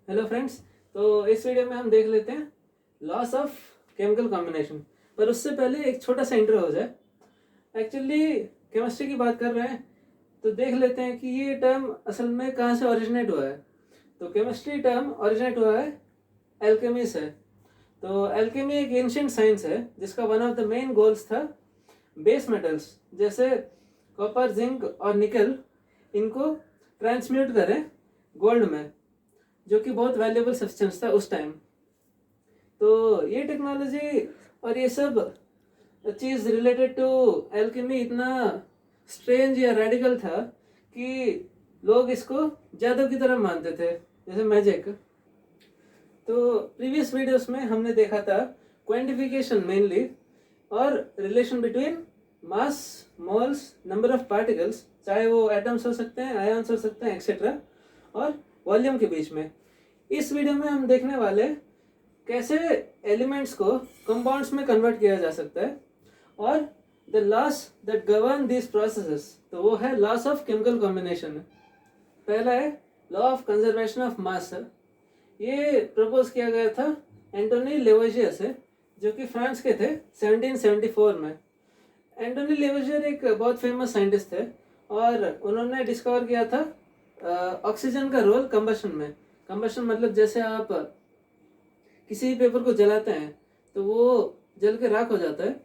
Hello friends. तो इस video में हम देख लेते हैं लॉस ऑफ केमिकल कॉम्बिनेशन। पर उससे पहले एक छोटा सा इंट्रो हो जाए। एक्चुअली केमिस्ट्री की बात कर रहे हैं तो देख लेते हैं कि ये टर्म असल में कहाँ से ओरिजिनेट हुआ है। तो केमिस्ट्री टर्म ओरिजिनेट हुआ है एल्केमी से। तो एल्केमी एक एंशिएंट साइंस है जिसका one of the main goals था बेस मेटल्स जैसे कॉपर, जिंक और निकल, इनको ट्रांसम्यूट करें गोल्ड में, जो कि बहुत वैल्यूएबल सब्सटेंस था उस टाइम। तो ये टेक्नोलॉजी और ये सब चीज़ रिलेटेड टू एल्केमी इतना स्ट्रेंज या रेडिकल था कि लोग इसको जादू की तरह मानते थे, जैसे मैजिक। तो प्रीवियस वीडियोस में हमने देखा था क्वांटिफिकेशन मेनली और relation between mass, moles, number of particles, चाहे वो एटम्स हो सकते हैं, आयन्स हो सकते हैं, एक्सेट्रा, और वॉल्यूम के बीच में। इस वीडियो में हम देखने वाले कैसे एलिमेंट्स को कंपाउंड्स में कन्वर्ट किया जा सकता है और the loss that govern this processes, तो वो है लॉस ऑफ केमिकल कॉम्बिनेशन। पहला है लॉ ऑफ कंजर्वेशन ऑफ मास। ये प्रपोज किया गया था एंटोनी लेवोजियर से, जो कि फ्रांस के थे 1774 में। एंटोनी लेवोजियर एक बहुत फेमस साइंटिस्ट थे और उन्होंने डिस्कवर किया था ऑक्सीजन का रोल कंबशन में। कंबशन मतलब जैसे आप किसी पेपर को जलाते हैं तो वो जल के राख हो जाता है,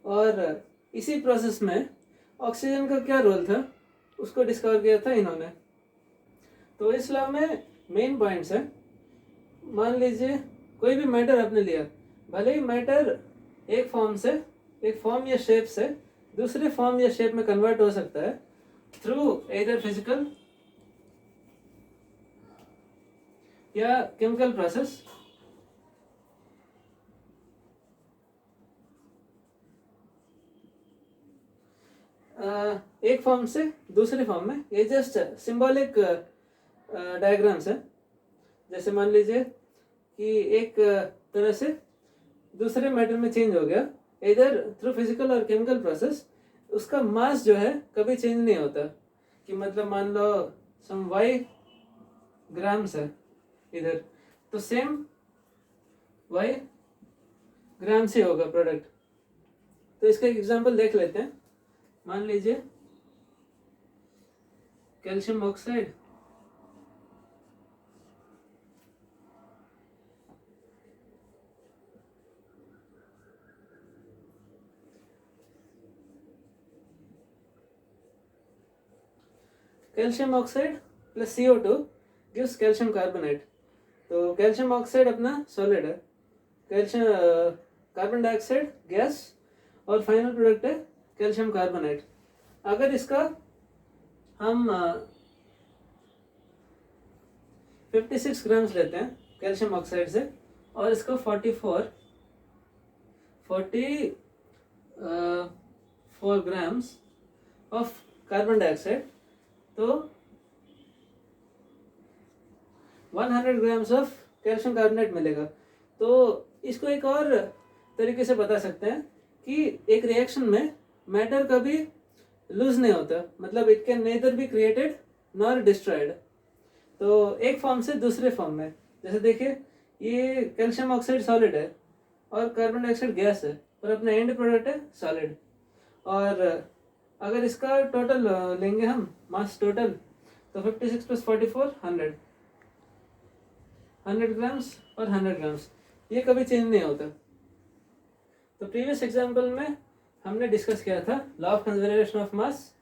और इसी प्रोसेस में ऑक्सीजन का क्या रोल था उसको डिस्कवर किया था इन्होंने। तो इस लॉ में मेन पॉइंट्स है, मान लीजिए कोई भी मैटर आपने लिया, भले ही मैटर एक फॉर्म या शेप से दूसरे फॉर्म या शेप में कन्वर्ट हो सकता है थ्रू एदर फिजिकल या केमिकल प्रोसेस। एक फॉर्म से दूसरे फॉर्म में, ये जस्ट सिंबॉलिक डायग्राम्स है। जैसे मान लीजिए कि एक तरह से दूसरे मैटर में चेंज हो गया इधर थ्रू फिजिकल और केमिकल प्रोसेस, उसका मास जो है कभी चेंज नहीं होता। कि मतलब मान लो सम वाई ग्राम्स है इधर, तो सेम वाई ग्राम से होगा प्रोडक्ट। तो इसका एक एग्जांपल देख लेते हैं। मान लीजिए calcium oxide, calcium oxide plus CO2 gives calcium carbonate. तो कैल्शियम ऑक्साइड अपना सॉलिड है, कैल्शियम कार्बन डाइऑक्साइड गैस, और फाइनल प्रोडक्ट है कैल्शियम कार्बोनेट। अगर इसका हम 56 ग्राम्स लेते हैं कैल्शियम ऑक्साइड से और इसको 44 ग्राम्स ऑफ कार्बन डाइऑक्साइड, तो 100 ग्राम्स ऑफ कैल्शियम कार्बोनेट मिलेगा। तो इसको एक और तरीके से बता सकते हैं कि एक रिएक्शन में मैटर कभी लूज नहीं होता, मतलब it can nether be created nor destroyed. तो एक फॉर्म से दूसरे फॉर्म में, जैसे देखिए ये कैल्शियम ऑक्साइड सॉलिड है और कार्बन डाइऑक्साइड गैस है, पर अपना एंड प्रोडक्ट है सॉलिड। और अगर इसका टोटल लेंगे हम मास टोटल, तो 56 प्लस 44 100 ग्राम्स और 100 ग्राम्स, ये कभी चेंज नहीं होता। तो प्रीवियस एग्जांपल में हमने डिस्कस किया था law of conservation of mass,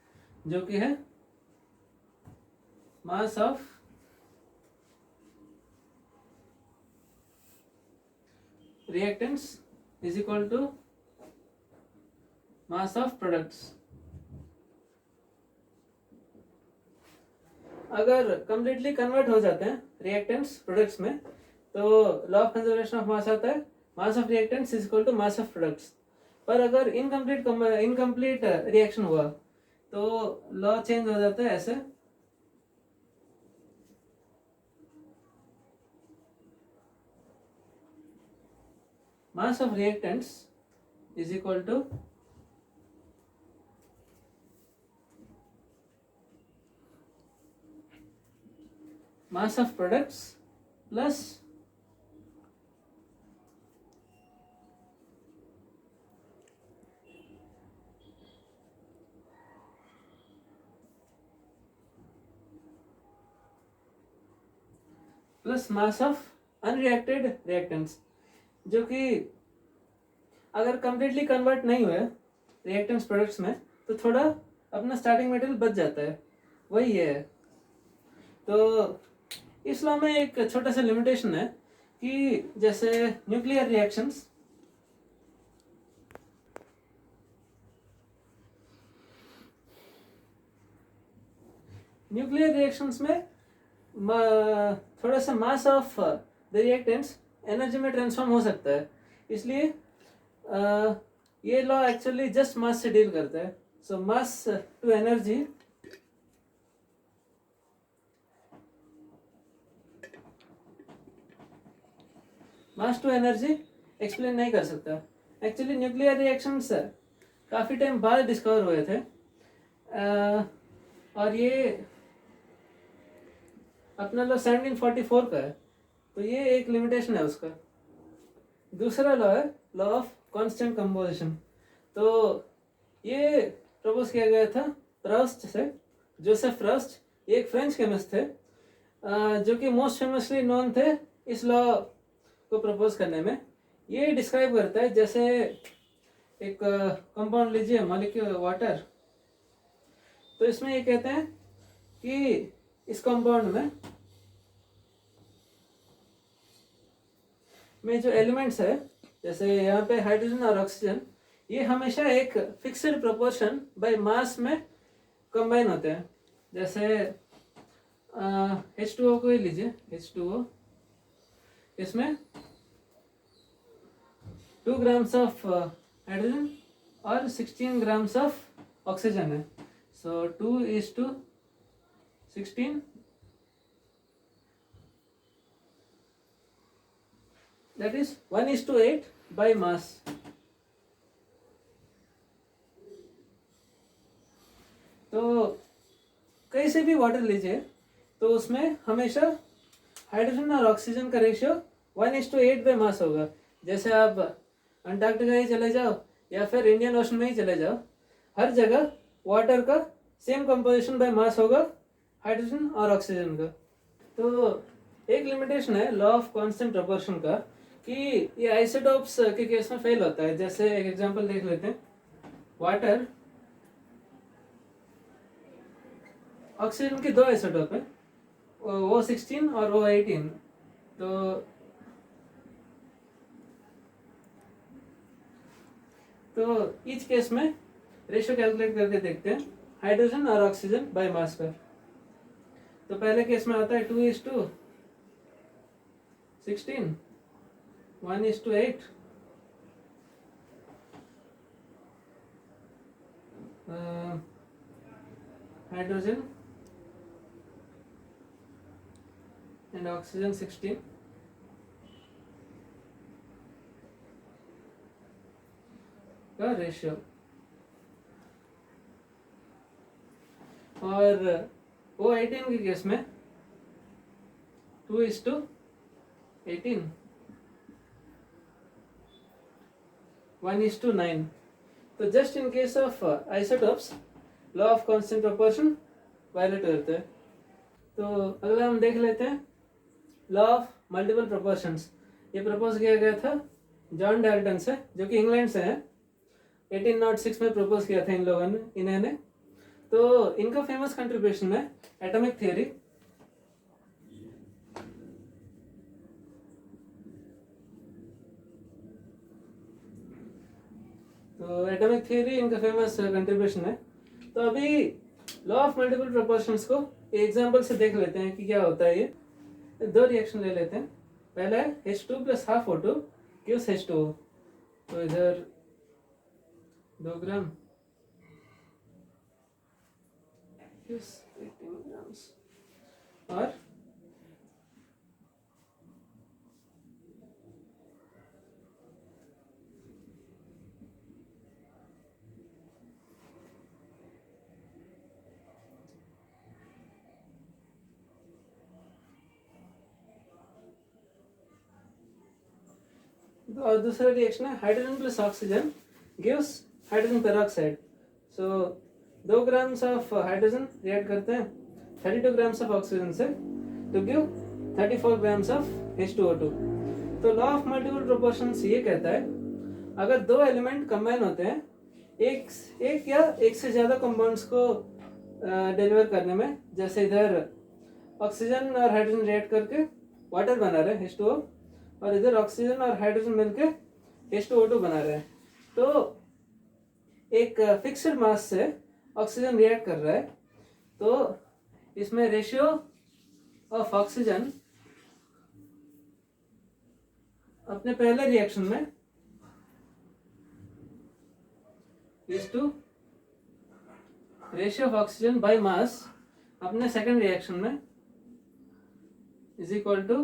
जो कि है mass of reactants is equal to mass of products. अगर कंप्लीटली कन्वर्ट हो जाते हैं रिएक्टेंट्स प्रोडक्ट्स में, तो law of conservation of mass आता है mass of reactants is equal to mass of products. पर अगर इनकम्प्लीट रिएक्शन हुआ तो लॉ चेंज हो जाता है ऐसे, mass of reactants is equal to mass of products plus mass of unreacted reactants, जो कि अगर कंप्लीटली कन्वर्ट नहीं हुए रिएक्टेंट्स प्रोडक्ट्स में तो थोड़ा अपना स्टार्टिंग मटेरियल बच जाता है, वही ये है। तो इस लॉ में एक छोटा सा लिमिटेशन है कि जैसे न्यूक्लियर रिएक्शंस, में थोड़ा सा mass of the reactants energy में ट्रांसफॉर्म हो सकता है, इसलिए ये लॉ एक्चुअली जस्ट मास से डील करता है। सो मास टू एनर्जी एक्सप्लेन नहीं कर सकता। एक्चुअली न्यूक्लियर रिएक्शंस काफ़ी टाइम बाद डिस्कवर हुए थे, और ये अपना लॉ 1744 का है, तो ये एक लिमिटेशन है उसका। दूसरा लॉ है लॉ ऑफ कांस्टेंट कंपोजिशन। तो ये प्रपोज किया गया था प्रॉस्ट से, जोसेफ प्रॉस्ट, ये एक फ्रेंच केमिस्ट थे, जो कि मोस्ट फेमसली नोन थे इस लॉ को प्रपोज करने में। ये डिस्क्राइब करता है जैसे एक कंपाउंड लीजिए, मॉलिक्यूल वाटर, तो इसमें ये कहते हैं कि इस कंपाउंड में जो एलिमेंट्स है, जैसे यहाँ पे हाइड्रोजन और ऑक्सीजन, ये हमेशा एक फिक्स्ड प्रोपोर्शन बाय मास में कंबाइन होते हैं। जैसे H2O को ही लीजिए, H2O, इसमें 2 ग्राम्स ऑफ हाइड्रोजन और 16 ग्राम्स ऑफ ऑक्सीजन है। सो 2:16, that is 1:8 by mass। तो कहीं से भी वाटर लीजिए तो उसमें हमेशा हाइड्रोजन और ऑक्सीजन का रेशियो 1:8 बाई मास होगा। जैसे आप अंटार्कटिका ही चले जाओ या फिर इंडियन ओशन में ही चले जाओ, हर जगह वाटर का सेम कंपोजिशन बाय मास होगा, हाइड्रोजन और ऑक्सीजन का। तो एक लिमिटेशन है लॉ ऑफ कांस्टेंट प्रोपोर्शन का कि ये आइसोटोप्स के केस में फेल होता है। जैसे एक एग्जांपल देख लेते हैं, वाटर, ऑक्सीजन के 2 आइसोटोप है, O16 और O18। तो ईच केस में रेशियो कैलकुलेट करके देखते हैं हाइड्रोजन और ऑक्सीजन बाय मास पर। तो पहले केस में आता है 2:16, 1:8, हाइड्रोजन एंड ऑक्सीजन 16 का रेशियो। और O18 के केस में 2:18, 1:9। तो just in case of isotopes law of constant proportion violate करते हैं। तो अगला हम देख लेते हैं लॉ ऑफ मल्टीपल प्रोपोर्शंस। ये प्रपोज किया गया था जॉन डाल्टन से, जो कि इंग्लैंड से हैं। 1806 में प्रपोज किया था इन लोगों ने, इन्होंने। तो इनका फेमस कंट्रीब्यूशन है एटॉमिक थियरी। तो एटॉमिक थियरी इनका फेमस कंट्रीब्यूशन है। तो अभी लॉ ऑफ मल्टीपल प्रोपोर्शंस को एग्जांपल से देख लेते हैं कि क्या होता है। ये 2 रिएक्शन ले लेते हैं। पहला है H2 + ½ O2 gives H2O। तो इधर 2 ग्राम 18 ग्राम्स, और और दूसरा रिएक्शन है hydrogen plus oxygen gives hydrogen peroxide. So 2 grams of hydrogen react करते हैं 32 ग्राम्स ऑफ ऑक्सीजन से to give 34 grams of H2O2। तो लॉ ऑफ मल्टीपल प्रोपोर्शंस ये कहता है अगर दो एलिमेंट कंबाइन होते हैं एक या एक से ज़्यादा कंपाउंड्स को डिलीवर करने में, जैसे इधर ऑक्सीजन और हाइड्रोजन रिएक्ट करके वाटर बना रहे हैं H2O, और इधर ऑक्सीजन और हाइड्रोजन मिलके H2O2 बना रहे हैं, तो एक फिक्स्ड मास से ऑक्सीजन रिएक्ट कर रहा है, तो इसमें रेशियो ऑफ ऑक्सीजन अपने पहले रिएक्शन में is to ratio of oxygen by mass अपने सेकंड रिएक्शन में इज इक्वल टू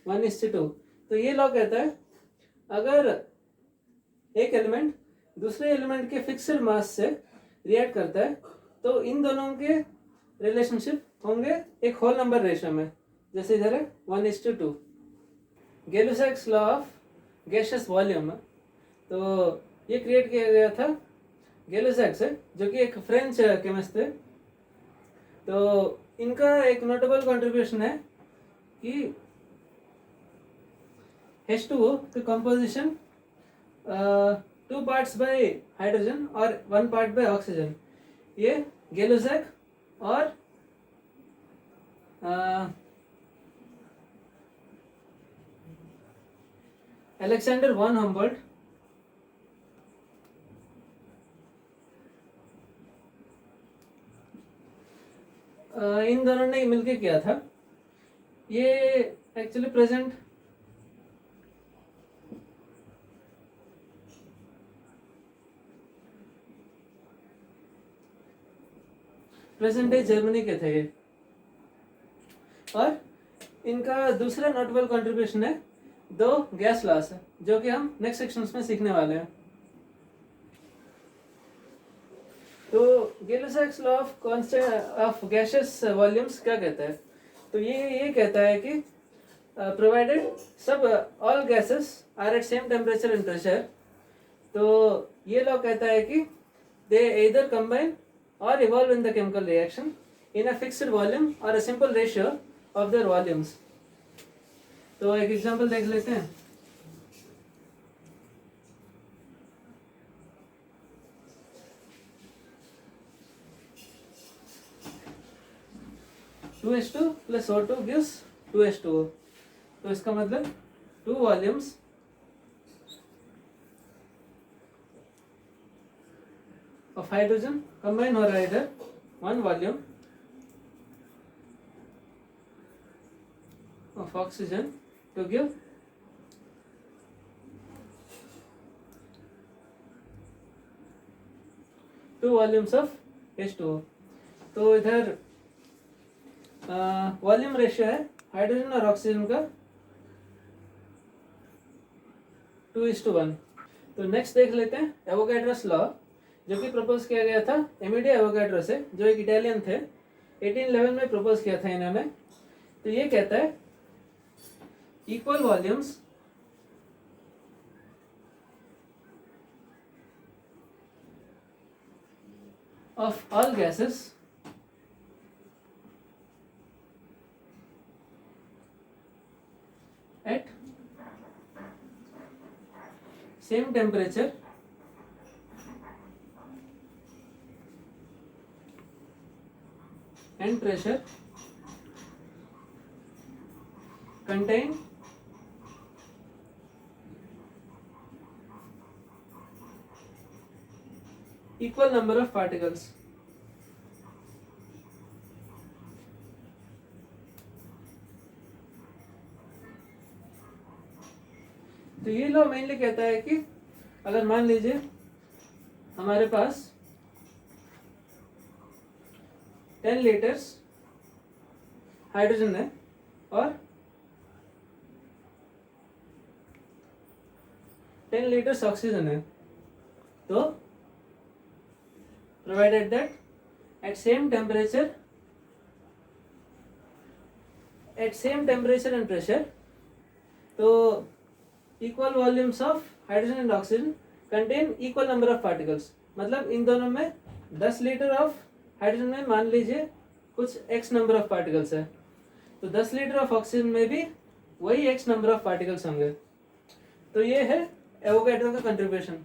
1:2। तो ये लॉ कहता है अगर एक एलिमेंट दूसरे एलिमेंट के फिक्स्ड मास से रिएक्ट करता है तो इन दोनों के रिलेशनशिप होंगे एक होल नंबर रेशियो में, जैसे इधर है 1:2। गैलुसैक्स लॉ ऑफ गैसियस वॉल्यूम, तो ये क्रिएट किया गया था गैलुसैक्स से, जो कि एक फ्रेंच केमिस्ट थे। तो इनका एक नोटेबल कंट्रीब्यूशन है कि H2O की कंपोजिशन 2 पार्ट्स बाय हाइड्रोजन और 1 पार्ट बाय ऑक्सीजन, ये गैलुसैक और अलेक्जेंडर वॉन हम्बोल्ट इन दोनों ने मिलके किया था। ये एक्चुअली प्रेजेंट डे जर्मनी के थे ये, और इनका दूसरा नोटेबल कंट्रीब्यूशन है 2 गैस लॉस, जो कि हम नेक्स्ट सेक्शंस में सीखने वाले हैं। तो Gay Lussac's law of constant of gaseous volumes क्या कहता है? तो ये कहता है कि प्रोवाइडेड सब all gases are at same temperature and pressure, तो ये लॉ कहता है कि दे either combine or evolve in the chemical reaction in a fixed volume or a simple ratio of their volumes। तो एक एग्जांपल देख लेते हैं। (2H2 plus O2 gives 2H2O। तो इसका मतलब 2 वॉल्यूम्स ऑफ हाइड्रोजन कंबाइन हो रहा है इधर 1 volume of oxygen to give 2 volumes of H2O। तो इधर वॉल्यूम रेशियो है हाइड्रोजन और ऑक्सीजन का 2:1। तो नेक्स्ट देख लेते हैं एवोगैड्रोस लॉ, जो कि प्रपोज किया गया था एमिडियो एवोगैड्रो से, जो एक इटालियन थे। 1811 में प्रपोज किया था इन्होंने। तो ये कहता है equal volumes of all gases at same temperature and pressure contain equal number of particles। तो ये लॉ मेनली कहता है कि अगर मान लीजिए हमारे पास 10 लीटर्स हाइड्रोजन है और 10 लीटर्स ऑक्सीजन है, तो provided that at same temperature at same temperature and pressure, तो equal volumes of hydrogen and oxygen contain equal number of particles. मतलब इन दोनों में 10 लीटर ऑफ हाइड्रोजन में मान लीजिए कुछ x नंबर ऑफ पार्टिकल्स है, तो 10 लीटर ऑफ ऑक्सीजन में भी वही x नंबर ऑफ पार्टिकल्स होंगे। तो ये है एवोगैड्रो का कंट्रीब्यूशन।